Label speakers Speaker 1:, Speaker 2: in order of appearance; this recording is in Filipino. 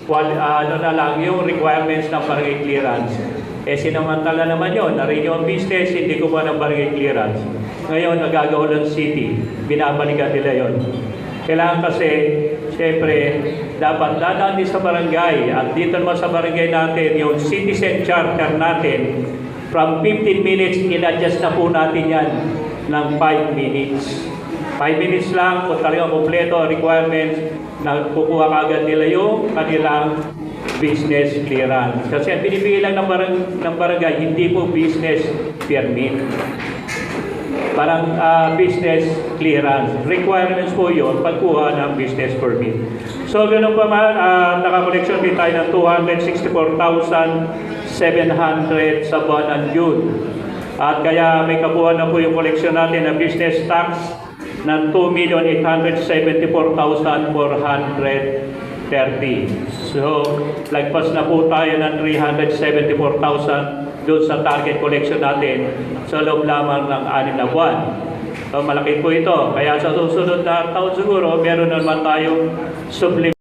Speaker 1: ano na lang yung requirements ng barangay clearance. Sinamantala naman yun, na-renew ang business, hindi ko pa ng barangay clearance. Ngayon, nagagawa ng city, binabalikan nila yon. Kailangan kasi, siyempre, dapat dadaan din sa barangay. At dito naman sa barangay natin, yung citizen charter natin, from 15 minutes, in-adjust na po natin yan ng 5 minutes. 5 minutes lang, kung talagang kompleto requirements, kukuha kagad nila yung kanilang business clearance. Kasi ang binibigay lang ng barangay, hindi po business permit. Parang business clearance. Requirements po yun, pagkuha ng business permit. So, ganun pa man, nakakoleksyon din tayo ng 264,700 sa buwan ng June. At kaya may kabuuan na po yung koleksyon natin ng business tax ng 2,874,430. So, lagpas na po tayo ng 374,000 doon sa target collection natin sa loob lamang ng 6 na buwan. So, malaki po ito. Kaya sa susunod na taon siguro, meron naman tayong supplement.